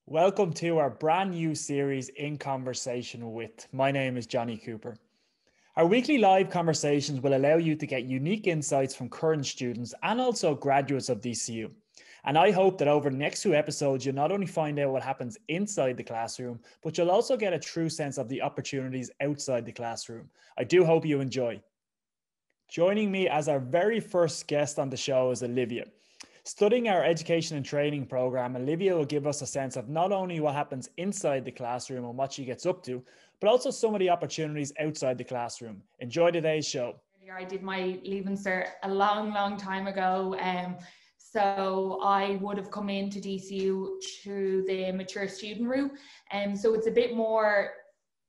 Welcome to our brand new series, In Conversation With. My name is Johnny Cooper. Our weekly live conversations will allow you to get unique insights from current students and also graduates of DCU. And I hope that over the next two episodes, you'll not only find out what happens inside the classroom, but you'll also get a true sense of the opportunities outside the classroom. I do hope you enjoy. Joining me as our very first guest on the show is Olivia. Studying our education and training program, Olivia will give us a sense of not only what happens inside the classroom and what she gets up to, but also some of the opportunities outside the classroom. Enjoy today's show. I did my Leaving Cert a long time ago. So I would have come into DCU through the mature student route. So it's a bit more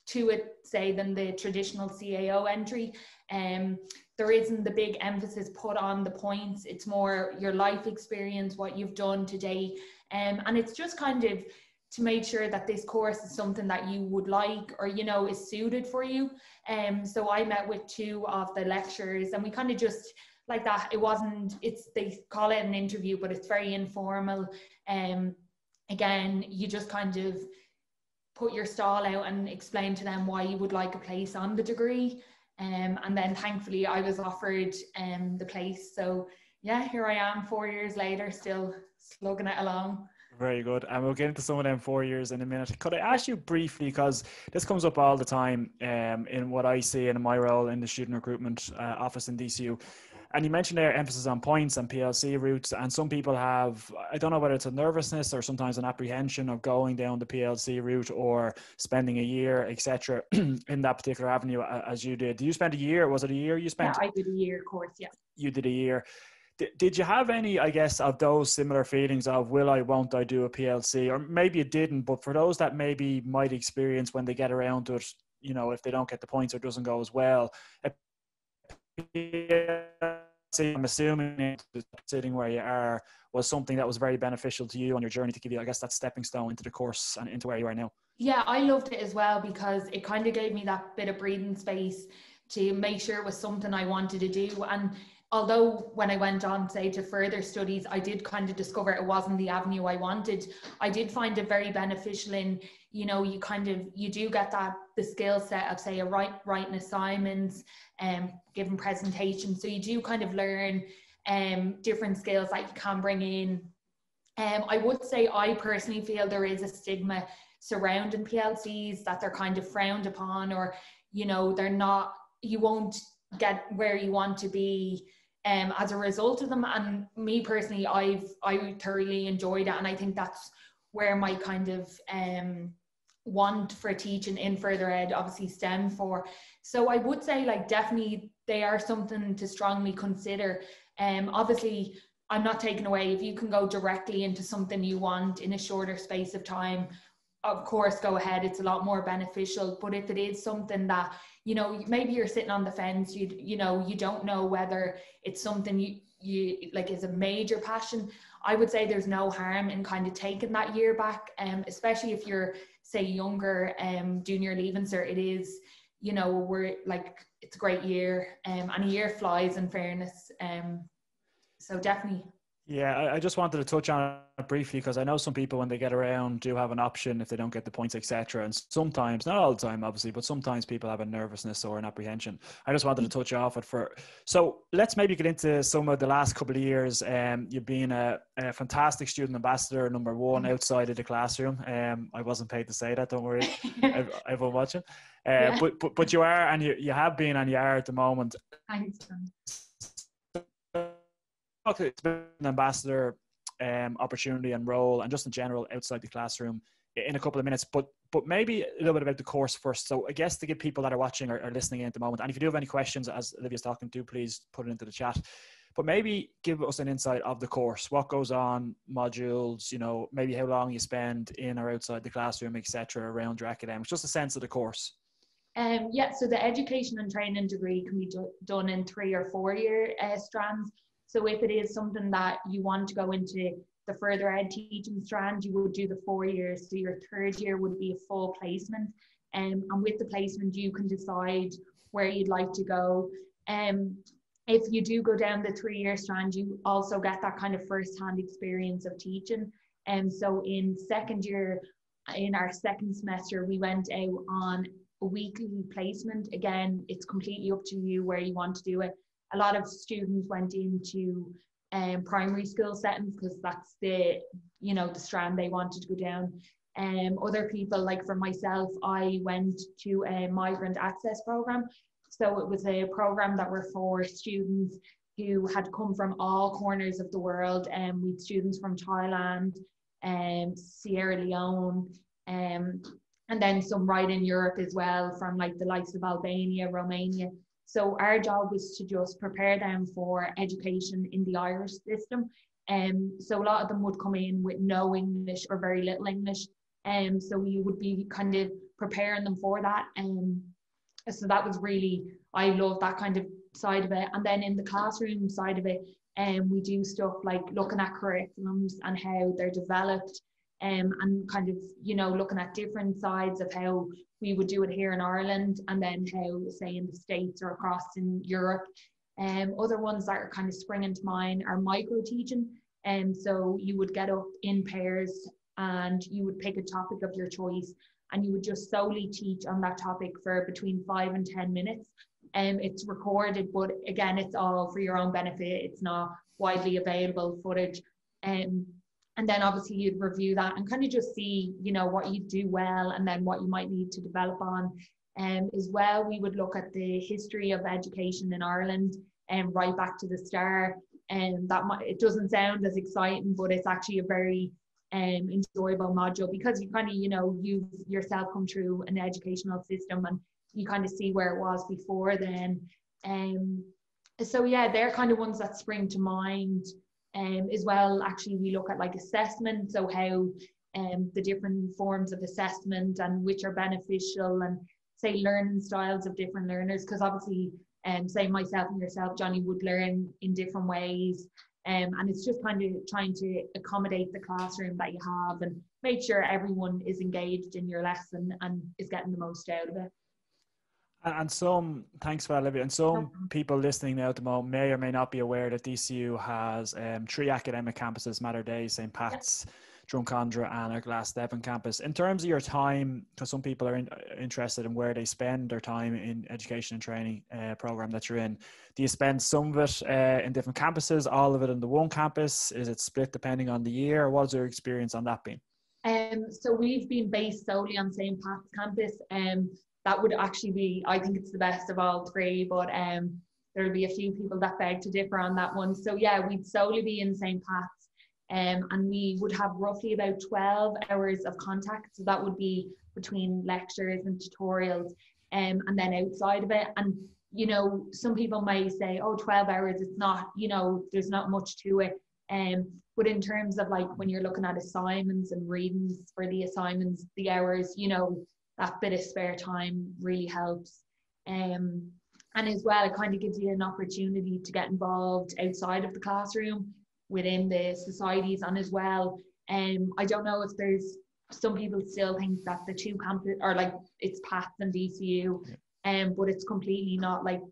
to it, say, than the traditional CAO entry. There isn't the big emphasis put on the points. It's more your life experience, what you've done today. And it's just kind of to make sure that this course is something that you would like or, is suited for you. So I met with two of the lecturers and we kind of just like that. They call it an interview, but it's very informal. Again, you just kind of put your stall out and explain to them why you would like a place on the degree. And then thankfully I was offered the place. So yeah, here I am 4 years later, still slugging it along. Very good. And we'll get into some of them 4 years in a minute. Could I ask you briefly, because this comes up all the time in what I see in my role in the student recruitment office in DCU. And you mentioned there emphasis on points and PLC routes, and some people have, I don't know whether it's a nervousness or sometimes an apprehension of going down the PLC route or spending a year, etc., in that particular avenue as you did. Did you spend a year? Was it a year you spent? Yeah, I did a year course, yeah. You did a year. Did you have any, I guess, of those similar feelings of will I, won't I do a PLC? Or maybe you didn't, but for those that maybe might experience when they get around to it, if they don't get the points or it doesn't go as well, I'm assuming sitting where you are was something that was very beneficial to you on your journey to give you, I guess, that stepping stone into the course and into where you are now. Yeah, I loved it as well because it kind of gave me that bit of breathing space to make sure it was something I wanted to do. And although when I went on, say, to further studies, I did kind of discover it wasn't the avenue I wanted. I did find it very beneficial in, you do get the skill set of, say, writing assignments and giving presentations. So you do kind of learn different skills that you can bring in. I would say I personally feel there is a stigma surrounding PLCs, that they're kind of frowned upon, or, they're not, you won't get where you want to be as a result of them. And me personally, I thoroughly enjoyed it, and I think that's where my kind of want for teaching in further ed obviously stemmed for. So I would say, like, definitely they are something to strongly consider. Obviously I'm not taking away if you can go directly into something you want in a shorter space of time, of course go ahead, it's a lot more beneficial. But if it is something that maybe you're sitting on the fence, you don't know whether it's something you like is a major passion, I would say there's no harm in kind of taking that year back, especially if you're, say, younger, doing your Leaving Cert. It is, we're like, it's a great year, and a year flies, in fairness. So definitely. Yeah, I just wanted to touch on it briefly because I know some people, when they get around, do have an option if they don't get the points, etc. And sometimes, not all the time, obviously, but sometimes people have a nervousness or an apprehension. I just wanted to touch off it for. So let's maybe get into some of the last couple of years. You've been a fantastic student ambassador, number one outside of the classroom. I wasn't paid to say that. Don't worry, everyone watching. Yeah. But you are, and you have been, and you are at the moment. Thanks. It's been an ambassador opportunity and role, and just in general outside the classroom, in a couple of minutes, but maybe a little bit about the course first. So I guess to give people that are watching or listening in at the moment, and if you do have any questions as Olivia's talking to, please put it into the chat. But maybe give us an insight of the course, what goes on, modules, maybe how long you spend in or outside the classroom, etc., around your academics, just a sense of the course. So the education and training degree can be done in 3 or 4 year strands. So if it is something that you want to go into the further ed teaching strand, you would do the 4 years. So your third year would be a full placement. And with the placement, you can decide where you'd like to go. If you do go down the 3 year strand, you also get that kind of first-hand experience of teaching. And so in second year, in our second semester, we went out on a weekly placement. Again, it's completely up to you where you want to do it. A lot of students went into primary school settings because that's the, you know, the strand they wanted to go down. Other people, like for myself, I went to a migrant access program. So it was a program that were for students who had come from all corners of the world, and with students from Thailand, Sierra Leone, and then some right in Europe as well, from like the likes of Albania, Romania. So our job was to just prepare them for education in the Irish system. So a lot of them would come in with no English or very little English. So we would be kind of preparing them for that. So that was really, I love that kind of side of it. And then in the classroom side of it, we do stuff like looking at curriculums and how they're developed, and kind of, you know, looking at different sides of how we would do it here in Ireland, and then how, say, in the States or across in Europe. Other ones that are kind of springing to mind are micro teaching. So you would get up in pairs and you would pick a topic of your choice, and you would just solely teach on that topic for between 5 and 10 minutes. It's recorded, but again, it's all for your own benefit. It's not widely available footage. And then obviously you'd review that and kind of just see, you know, what you do well and then what you might need to develop on. As well, we would look at the history of education in Ireland and right back to the start. And that it doesn't sound as exciting, but it's actually a very enjoyable module, because you kind of, you know, you yourself come through an educational system and you kind of see where it was before then. So yeah, they're kind of ones that spring to mind. As well, actually, we look at like assessment, so how the different forms of assessment and which are beneficial, and say learning styles of different learners, because obviously say myself and yourself, Johnny, would learn in different ways, and it's just kind of trying to accommodate the classroom that you have and make sure everyone is engaged in your lesson and is getting the most out of it. And some, thanks for that, Olivia. And some people listening now at the moment may or may not be aware that DCU has 3 academic campuses: Mater Dei, St. Pat's, Drumcondra, and our Glasnevin campus. In terms of your time, because some people are interested in where they spend their time in education and training program that you're in, do you spend some of it in different campuses, all of it in the one campus? Is it split depending on the year? What's your experience on that been? So we've been based solely on St. Pat's campus. That would actually be, I think it's the best of all 3, but there'll be a few people that beg to differ on that one. So yeah, we'd solely be in St. Pat's, and we would have roughly about 12 hours of contact. So that would be between lectures and tutorials, and then outside of it. And, you know, some people may say, oh, 12 hours, it's not, you know, there's not much to it. But in terms of like when you're looking at assignments and readings for the assignments, the hours, you know, that bit of spare time really helps. And as well, it kind of gives you an opportunity to get involved outside of the classroom within the societies. And as well, I don't know if there's, some people still think that the 2 campus are like, it's Pat's and DCU, but it's completely not. Like,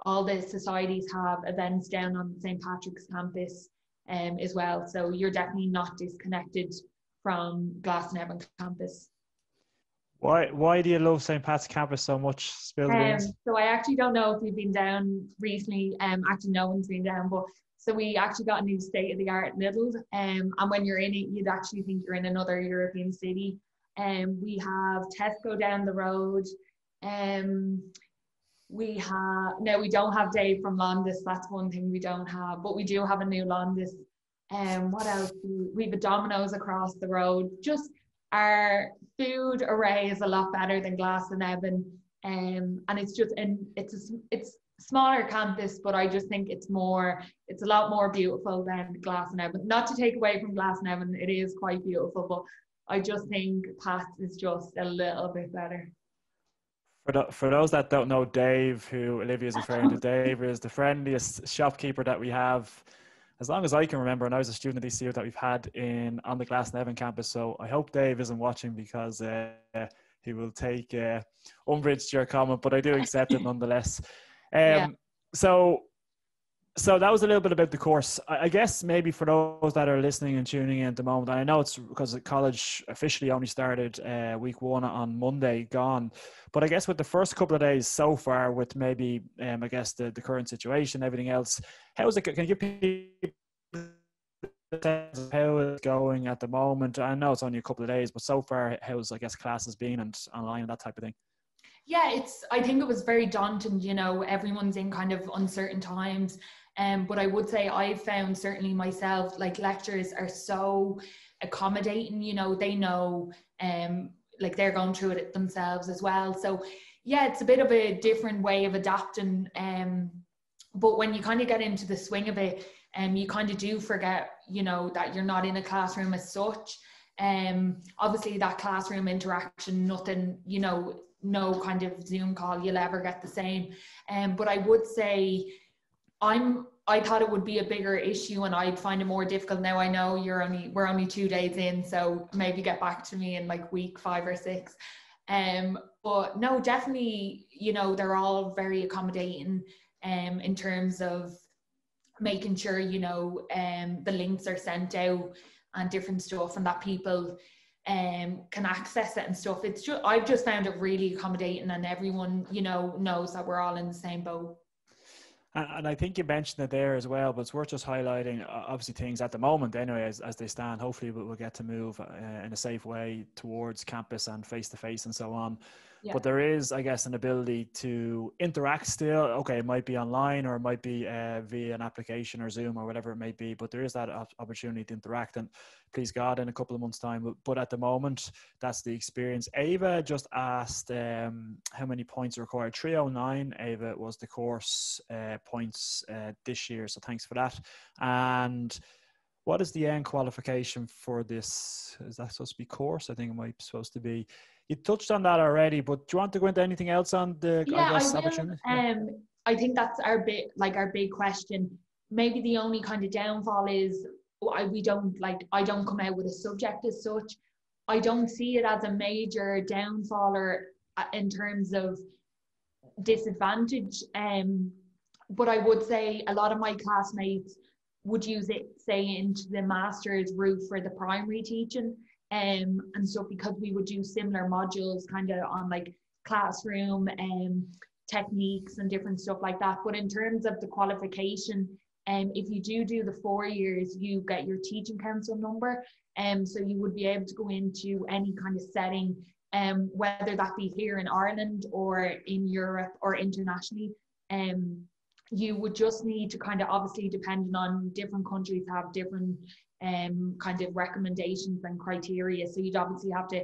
all the societies have events down on St. Patrick's campus as well. So you're definitely not disconnected from Glasnevin campus. Why do you love St. Pat's campus so much? Spill the beans. So I actually don't know if you've been down recently. Actually, no one's been down, but so we actually got a new state-of-the-art Lidl, and when you're in it, you'd actually think you're in another European city. We have Tesco down the road. We don't have Dave from Londis. That's one thing we don't have, but we do have a new Londis. What else? We have a Domino's across the road. Just our food array is a lot better than Glasnevin, and it's just, and it's smaller campus, but I just think it's a lot more beautiful than Glasnevin. Not to take away from Glasnevin, it is quite beautiful, but I just think Pat's is just a little bit better. For those that don't know Dave, who Olivia is referring to, Dave is the friendliest shopkeeper that we have, as long as I can remember, and I was a student at DCU, that we've had on the Glasnevin campus. So I hope Dave isn't watching, because he will take umbrage to your comment, but I do accept it nonetheless. So So that was a little bit about the course. I guess maybe for those that are listening and tuning in at the moment, and I know it's because college officially only started week 1 on Monday gone, but I guess with the first couple of days so far, with maybe I guess the current situation, everything else, how is it? Can you people how it's going at the moment? I know it's only a couple of days, but so far, how's I guess classes been and online and that type of thing? Yeah, I think it was very daunting, you know, everyone's in kind of uncertain times. But I would say I've found certainly myself, like lecturers are so accommodating, you know, they know like they're going through it themselves as well. So yeah, it's a bit of a different way of adapting. But when you kind of get into the swing of it, you kind of do forget, you know, that you're not in a classroom as such. Obviously that classroom interaction, nothing, you know, no kind of Zoom call you'll ever get the same. But I would say I thought it would be a bigger issue and I'd find it more difficult. Now I know we're only 2 days in, so maybe get back to me in like week 5 or 6. But no, definitely, you know, they're all very accommodating in terms of making sure, you know, the links are sent out and different stuff and that people can access it and stuff. It's just, I've just found it really accommodating and everyone, you know, knows that we're all in the same boat. And I think you mentioned it there as well, but it's worth just highlighting obviously things at the moment anyway, as they stand. Hopefully we'll get to move in a safe way towards campus and face-to-face and so on. Yeah. But there is, I guess, an ability to interact still. Okay, it might be online or it might be via an application or Zoom or whatever it may be, but there is that opportunity to interact, and please God in a couple of months' time. But at the moment, that's the experience. Ava just asked how many points are required. 309, Ava, was the course points this year, so thanks for that. And what is the end qualification for this? Is that supposed to be course? I think it might be supposed to be. You touched on that already, but do you want to go into anything else on the, yeah, I guess, I will. opportunity? Yeah. I think that's our big question. Maybe the only kind of downfall is I don't come out with a subject as such. I don't see it as a major downfall or in terms of disadvantage. But I would say a lot of my classmates would use it, say, into the master's route for the primary teaching. And so because we would do similar modules kind of on like classroom techniques and different stuff like that. But in terms of the qualification, if you do the 4 years, you get your teaching council number. So you would be able to go into any kind of setting, whether that be here in Ireland or in Europe or internationally. You would just need to kind of, obviously depending on different countries have different kind of recommendations and criteria. So you'd obviously have to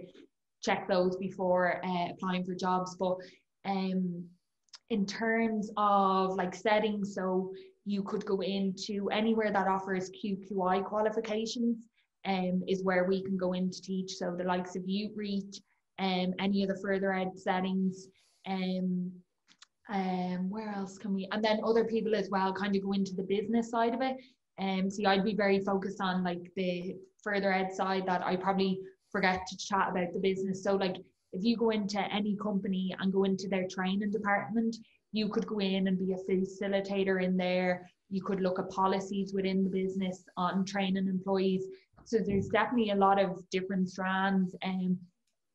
check those before applying for jobs. But in terms of like settings, so you could go into anywhere that offers QQI qualifications, is where we can go in to teach. So the likes of UTREACH, any of the further ed settings, where else can we, and then other people as well kind of go into the business side of it. See, I'd be very focused on like the further ed side, that I probably forget to chat about the business. So like if you go into any company and go into their training department, you could go in and be a facilitator in there. You could look at policies within the business on training employees. So there's definitely a lot of different strands.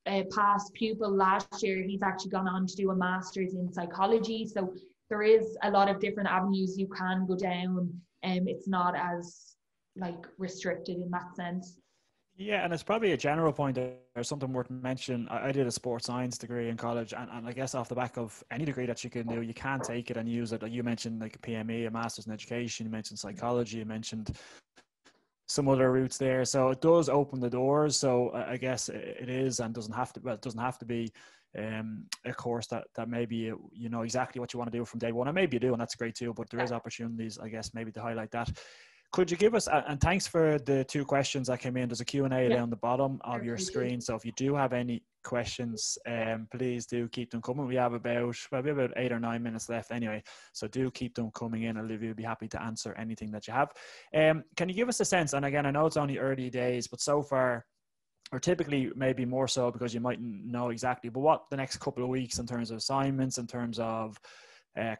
A past pupil last year, he's actually gone on to do a master's in psychology. So there is a lot of different avenues you can go down. It's not as like restricted in that sense. Yeah, and it's probably a general point or something worth mentioning. I did a sports science degree in college, and I guess off the back of any degree that you can do, you can take it and use it. Like you mentioned, like a PME, a master's in education, you mentioned psychology, you mentioned some other routes there. So it does open the doors. So I guess it is, and doesn't have to, well, it doesn't have to be a course that maybe you know exactly what you want to do from day one. And maybe you do, and that's great too, but there is opportunities, I guess, maybe to highlight that. Could you give us, and thanks for the 2 questions that came in. There's a Q&A down the bottom of your screen. So if you do have any questions, please do keep them coming. We have about 8 or 9 minutes left anyway. So do keep them coming in. Olivia will be happy to answer anything that you have. Can you give us a sense, and again, I know it's only early days, but so far, or typically maybe more so because you mightn't know exactly, but what the next couple of weeks in terms of assignments, in terms of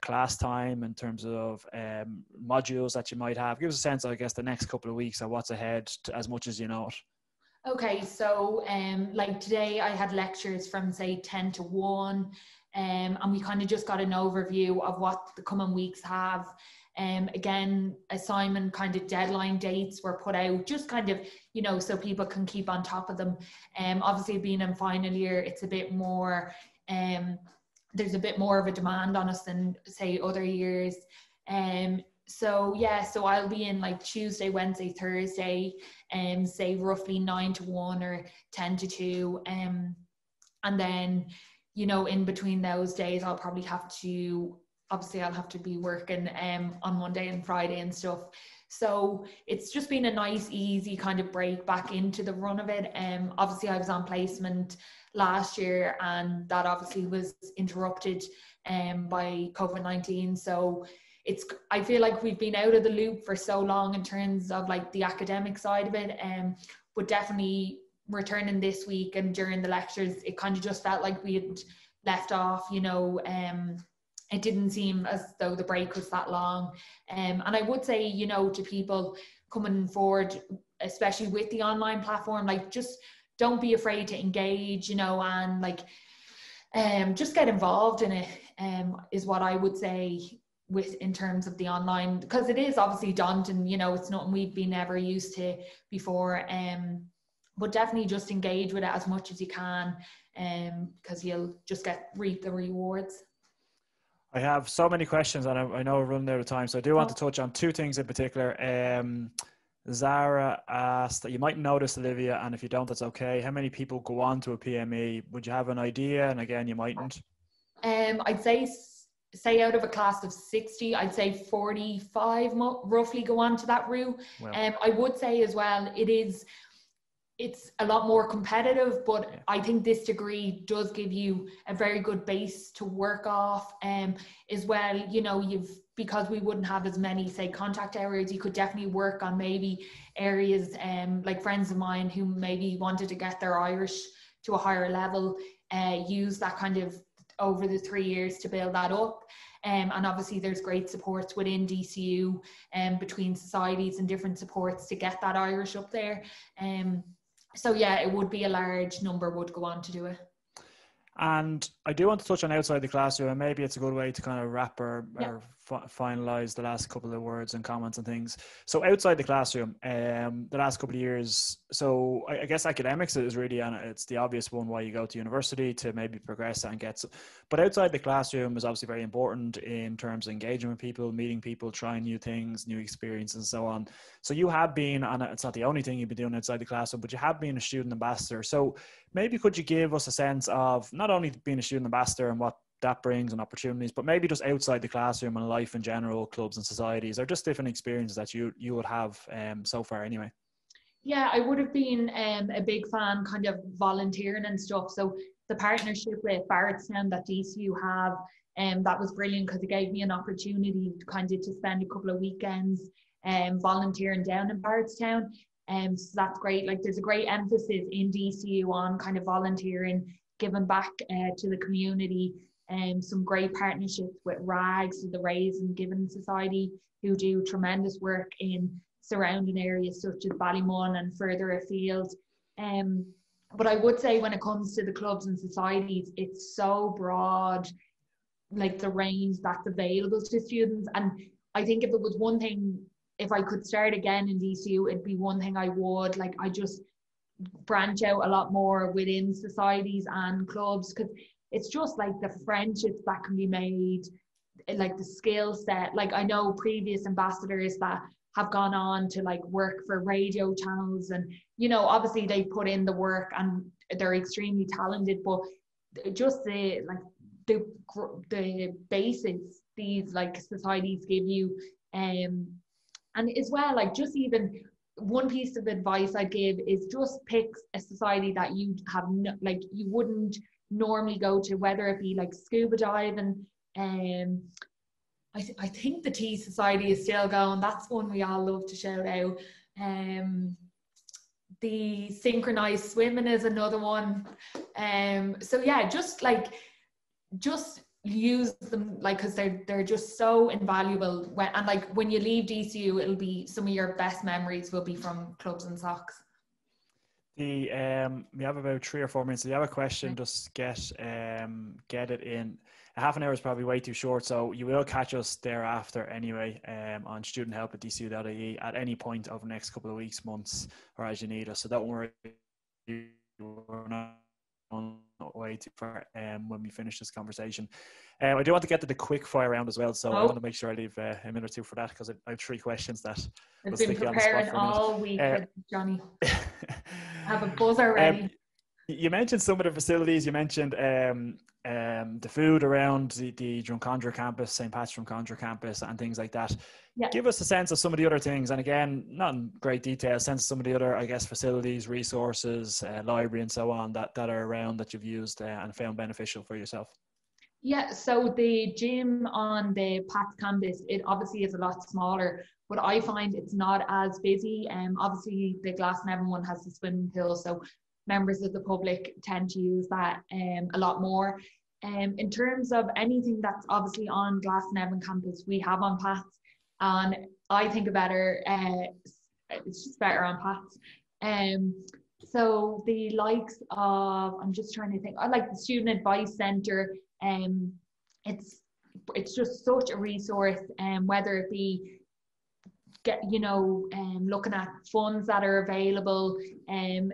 class time, in terms of modules that you might have? Give us a sense, I guess, the next couple of weeks of what's ahead, as much as you know it. Okay, so like today I had lectures from say 10 to 1, and we kind of just got an overview of what the coming weeks have. Again, assignment kind of deadline dates were put out, just kind of, you know, so people can keep on top of them. Obviously being in final year, it's a bit more, there's a bit more of a demand on us than say other years. So yeah, so I'll be in like Tuesday, Wednesday, Thursday, say roughly 9 to 1 or 10 to 2. And then, you know, in between those days, I'll probably have to, obviously I'll have to be working on Monday and Friday and stuff. So it's just been a nice, easy kind of break back into the run of it. Obviously I was on placement last year, and that obviously was interrupted by COVID-19. So I feel like we've been out of the loop for so long in terms of like the academic side of it, but definitely returning this week and during the lectures, it kind of just felt like we had left off, you know. It didn't seem as though the break was that long. And I would say, you know, to people coming forward, especially with the online platform, like just don't be afraid to engage, you know, and like just get involved in it, is what I would say with in terms of the online, because it is obviously daunting, you know, it's nothing we've been ever used to before, but definitely just engage with it as much as you can, because you'll just reap the rewards. I have so many questions, and I know we're running out of time, so I do want to touch on two things in particular. Zara asked that you might notice, Olivia, and if you don't, that's okay, how many people go on to a PME? Would you have an idea? And again, you mightn't. I'd say out of a class of 60, I'd say 45 roughly go on to that route. Well, I would say as well, it's a lot more competitive, but yeah, I think this degree does give you a very good base to work off, as well. You know, because we wouldn't have as many, say, contact areas, you could definitely work on maybe areas, like friends of mine who maybe wanted to get their Irish to a higher level, use that kind of over the 3 years to build that up. And obviously there's great supports within DCU, between societies and different supports to get that Irish up there. So yeah, it would be a large number would go on to do it. And I do want to touch on outside the classroom, and maybe it's a good way to kind of wrap or finalize the last couple of words and comments and things. So outside the classroom, the last couple of years, so I guess academics is really, and it's the obvious one why you go to university, to maybe progress and get, but outside the classroom is obviously very important in terms of engaging with people, meeting people, trying new things, new experiences and so on. So you have been, and it's not the only thing you've been doing outside the classroom, but you have been a student ambassador. So maybe could you give us a sense of not only being a student ambassador and what that brings and opportunities, but maybe just outside the classroom and life in general, clubs and societies, or just different experiences that you would have so far anyway? Yeah, I would have been a big fan kind of volunteering and stuff. So the partnership with Barrettstown that DCU have, that was brilliant because it gave me an opportunity to kind of to spend a couple of weekends volunteering down in Barrettstown. So that's great. Like there's a great emphasis in DCU on kind of volunteering, giving back to the community, and some great partnerships with RAGS, so the Raise and Giving Society, who do tremendous work in surrounding areas such as Ballymun and further afield. But I would say when it comes to the clubs and societies, it's so broad, like the range that's available to students. And I think if it was one thing, if I could start again in DCU, it'd be one thing I would, like I just branch out a lot more within societies and clubs, because it's just like the friendships that can be made, like the skill set. Like I know previous ambassadors that have gone on to like work for radio channels, and you know, obviously they put in the work and they're extremely talented, but just the basics these like societies give you, and as well, like just even one piece of advice I give is just pick a society that you have like you wouldn't normally go to, whether it be like scuba diving. I think the Tea Society is still going. That's one we all love to shout out. The synchronized swimming is another one. So yeah, just use them, like, because they're just so invaluable. When you leave DCU, it'll be some of your best memories will be from clubs and socks. We have about 3 or 4 minutes. If you have a question, just get it in. A half an hour is probably way too short, so you will catch us thereafter anyway on studenthelp@dcu.ie at any point over the next couple of weeks, months, or as you need us. So don't worry, we're not on way too far when we finish this conversation. I do want to get to the quick fire round as well, so I want to make sure I leave a minute or two for that, because I have 3 questions that I've been preparing all week, Johnny. I have a buzzer ready. You mentioned some of the facilities. You mentioned the food around the Drumcondra campus, St. Patrick's Drumcondra campus, and things like that. Yeah. Give us a sense of some of the other things, and again, not in great detail, a sense of some of the other, I guess, facilities, resources, library, and so on that are around that you've used and found beneficial for yourself. Yeah, so the gym on the Pat's campus, it obviously is a lot smaller, but I find it's not as busy. Obviously, the Glasnevin one has the swimming pool, so members of the public tend to use that a lot more. In terms of anything that's obviously on Glasnevin campus, we have on Pat's, and I think it's just better on Pat's. So the likes of, I'm just trying to think, I like the Student Advice Centre. It's just such a resource, whether it be looking at funds that are available,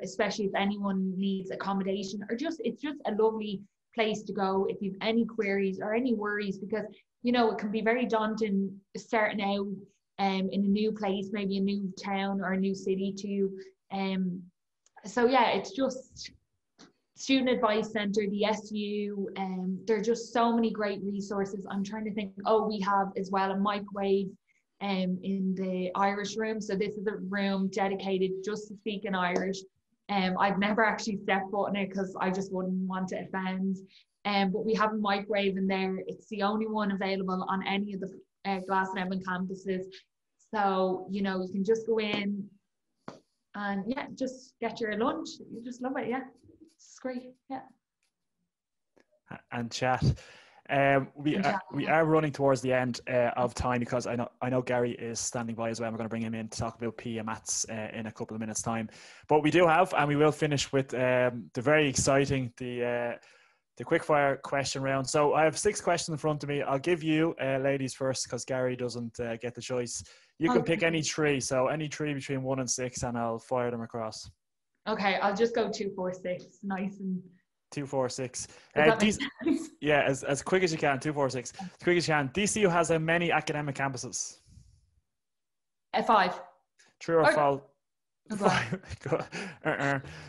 especially if anyone needs accommodation, or it's just a lovely place to go if you've any queries or any worries, because it can be very daunting starting out in a new place, maybe a new town or a new city too. So yeah, it's just Student Advice Centre, the SU, there are just so many great resources. I'm trying to think, we have as well a microwave in the Irish room. So this is a room dedicated just to speak in Irish. I've never actually stepped foot in it because I just wouldn't want to offend. But we have a microwave in there. It's the only one available on any of the Glasnevin campuses. So, you can just go in and just get your lunch. You just love it. Yeah, it's great. Yeah. And chat. We are running towards the end of time, because I know Gary is standing by as well. We're going to bring him in to talk about PE and maths in a couple of minutes time. But we do have, and we will finish with the very exciting, the quickfire question round. So I have 6 questions in front of me. I'll give you ladies first, because Gary doesn't get the choice. You can pick any 3. So any 3 between 1 and 6, and I'll fire them across. Okay, I'll just go 2, 4, 6. Nice and 2, 4, 6. Yeah, as quick as you can. 2, 4, 6. As quick as you can. DCU has how many academic campuses? 5. True or false? 5.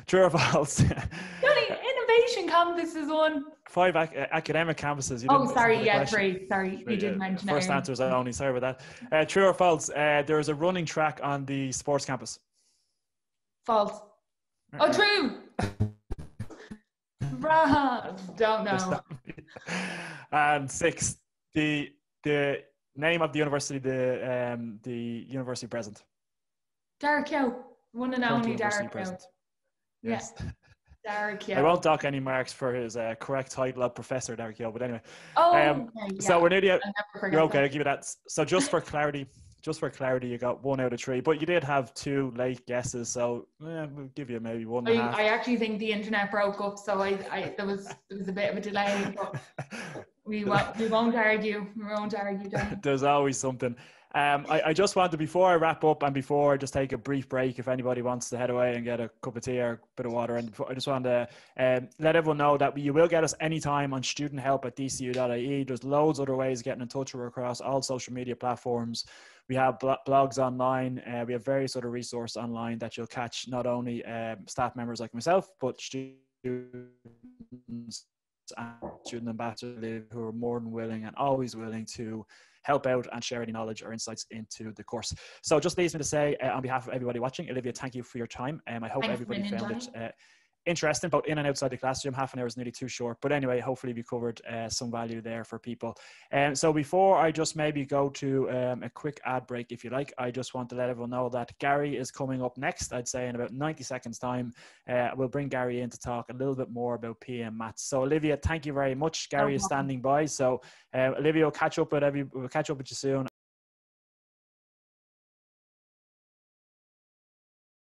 True or false? Innovation campus is one. 5 academic campuses. Sorry. Yeah, 3. Sorry, you didn't mention first answer was only. Sorry about that. True or false? There is a running track on the sports campus. False. True. Don't know. And 6, the name of the university, the university president. Derek Yo, one and only Derek Yo. Yes. Yeah. Derek Yo. I won't dock any marks for his correct title of Professor Derek Yo, but anyway. So we're nearly. You're okay. I'll give you that. So just for clarity, you got 1 out of 3, but you did have 2 late guesses, so we'll give you maybe 1.5. I actually think the internet broke up, so there was a bit of a delay, but we won't argue. We won't argue. There's always something. I just wanted, before I wrap up and before I just take a brief break, if anybody wants to head away and get a cup of tea or a bit of water, and I just wanted to let everyone know that you will get us anytime on studenthelp@dcu.ie. There's loads of other ways of getting in touch with us across all social media platforms. We have blogs online. We have various other resources online that you'll catch, not only staff members like myself, but students and student ambassadors who are more than willing and always willing to help out and share any knowledge or insights into the course. So just leaves me to say, on behalf of everybody watching, Olivia, thank you for your time. I hope everybody found it interesting, both in and outside the classroom. Half an hour is nearly too short. But anyway, hopefully we covered some value there for people. So before I just maybe go to a quick ad break, if you like, I just want to let everyone know that Gary is coming up next, I'd say in about 90 seconds time. We'll bring Gary in to talk a little bit more about PM maths. So Olivia, thank you very much. Gary is standing by. So Olivia, we'll catch up with you soon.